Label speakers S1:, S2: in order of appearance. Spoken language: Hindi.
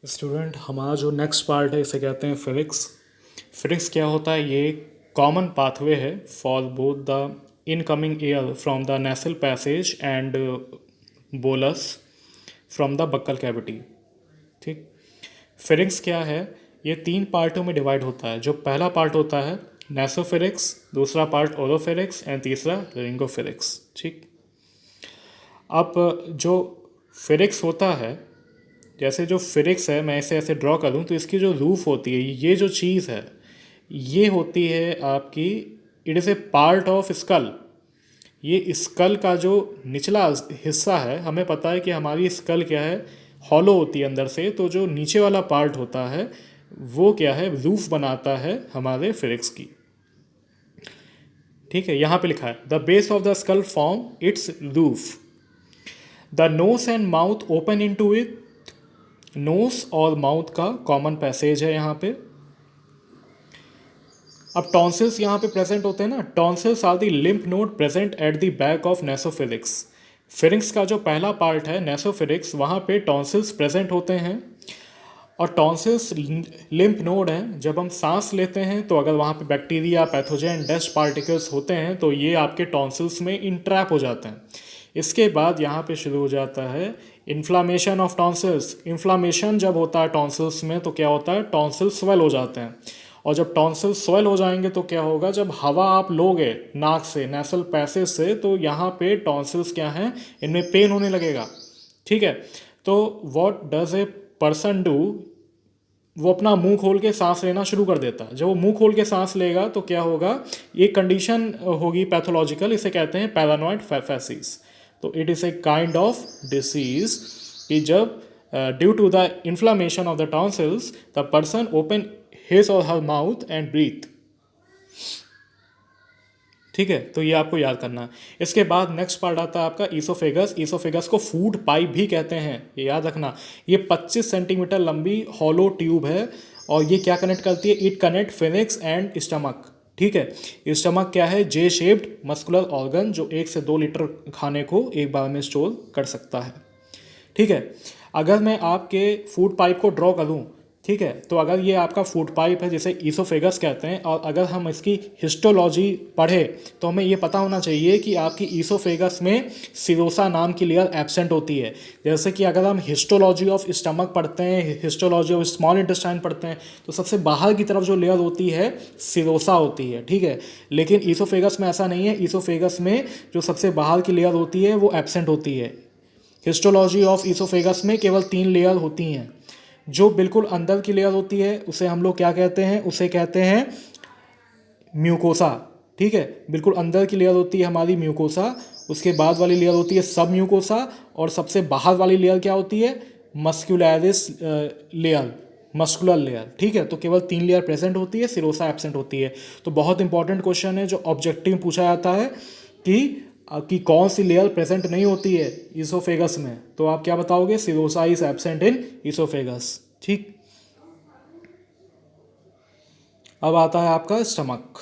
S1: स्टूडेंट, हमारा जो नेक्स्ट पार्ट है इसे कहते हैं फिजिक्स। फिजिक्स क्या होता है? ये कॉमन पाथवे है for both the incoming air from the nasal passage and bolus from the buccal cavity. ठीक। फिजिक्स क्या है? ये 3 पार्टों में डिवाइड होता है। जो पहला पार्ट होता है नेसोफिजिक्स, दूसरा पार्ट ओरोफिजिक्स एंड तीसरा रिंगोफिजिक्स। ठीक। अब जो फिजिक्स होता है, जैसे जो फिजिक्स है, मैं इसे ऐसे ड्रॉ करूँ तो इसकी जो रूफ होती है, ये जो चीज़ है, ये होती है आपकी, it is A part of skull. ये स्कल का जो निचला हिस्सा है, हमें पता है कि हमारी स्कल क्या है, हॉलो होती है अंदर से। तो जो नीचे वाला पार्ट होता है वो क्या है, रूफ बनाता है हमारे फिजिक्स की। ठीक है, यहाँ पे लिखा है the base of the skull form its roof, the nose and mouth open into it. Nose और माउथ का कॉमन पैसेज है यहाँ पे। अब टॉन्सिल्स यहाँ पे प्रेजेंट होते हैं ना। Tonsils are the lymph node present at the back of nasopharynx. Pharynx का जो पहला पार्ट है नेसोफिजिक्स, वहाँ पे टॉन्सिल्स प्रेजेंट होते हैं और टॉन्सिल्स लिम्फ नोड हैं। जब हम सांस लेते हैं तो अगर वहाँ पे बैक्टीरिया, पैथोजन, डस्ट पार्टिकल्स होते हैं तो ये आपके टॉन्सिल्स में इंट्रैप हो जाते हैं। इसके बाद यहाँ पे शुरू हो जाता है इन्फ्लामेशन ऑफ टॉन्सिल्स। इन्फ्लामेशन जब होता है टॉन्सिल्स में तो क्या होता है, टॉन्सिल्स स्वेल हो जाते हैं। और जब टॉन्सिल्स स्वेल हो जाएंगे तो क्या होगा, जब हवा आप लोगे नाक से, नेसल पैसेज से, तो यहाँ पे टॉन्सिल्स क्या हैं, इनमें पेन होने लगेगा। ठीक है, तो what does a person do, वो अपना मुंह खोल के सांस लेना शुरू कर देता है। जब वो मुंह खोल के सांस लेगा तो क्या होगा, ये कंडीशन होगी पैथोलॉजिकल, इसे कहते हैं पैरानॉइड फैसीज। तो it is a kind of disease कि जब due to the inflammation of the tonsils the person open his और हर माउथ एंड ब्रीथ। ठीक है, तो ये आपको याद करना है। इसके बाद नेक्स्ट पार्ट आता है आपका ईसोफेगस। ईसोफेगस को फूड पाइप भी कहते हैं, ये याद रखना। ये 25 सेंटीमीटर लंबी हॉलो ट्यूब है और ये क्या कनेक्ट करती है, it connect Phoenix and stomach. ठीक है, स्टमक क्या है, जे शेप्ड मस्कुलर ऑर्गन जो 1 से 2 लीटर खाने को एक बार में स्टोर कर सकता है। ठीक है, अगर मैं आपके फूड पाइप को ड्रॉ करूं, ठीक है, तो अगर ये आपका फूड पाइप है जिसे ईसोफेगस कहते हैं, और अगर हम इसकी हिस्टोलॉजी पढ़े तो हमें ये पता होना चाहिए कि आपकी ईसोफेगस में सिरोसा नाम की लेयर एब्सेंट होती है। जैसे कि अगर हम हिस्टोलॉजी ऑफ स्टमक पढ़ते हैं, हिस्टोलॉजी ऑफ स्मॉल इंटेस्टाइन पढ़ते हैं, तो सबसे बाहर की तरफ जो लेयर होती है सिरोसा होती है। ठीक है, लेकिन ईसोफेगस में ऐसा नहीं है। ईसोफेगस में जो सबसे बाहर की लेयर होती है वो एब्सेंट होती है। हिस्टोलॉजी ऑफ ईसोफेगस में केवल 3 लेयर होती हैं। जो बिल्कुल अंदर की लेयर होती है उसे हम लोग क्या कहते हैं, उसे कहते हैं म्यूकोसा। ठीक है, बिल्कुल अंदर की लेयर होती है हमारी म्यूकोसा। उसके बाद वाली लेयर होती है सब म्यूकोसा, और सबसे बाहर वाली लेयर क्या होती है, मस्कुलरिस लेयर, मस्कुलर लेयर। ठीक है, तो केवल 3 लेयर प्रेजेंट होती है, सिरोसा एब्सेंट होती है। तो बहुत इंपॉर्टेंट क्वेश्चन है जो ऑब्जेक्टिव में पूछा जाता है कि कौन सी लेयर प्रेजेंट नहीं होती है ईसोफेगस में, तो आप क्या बताओगे, serosa is absent in oesophagus. ठीक। अब आता है आपका स्टमक।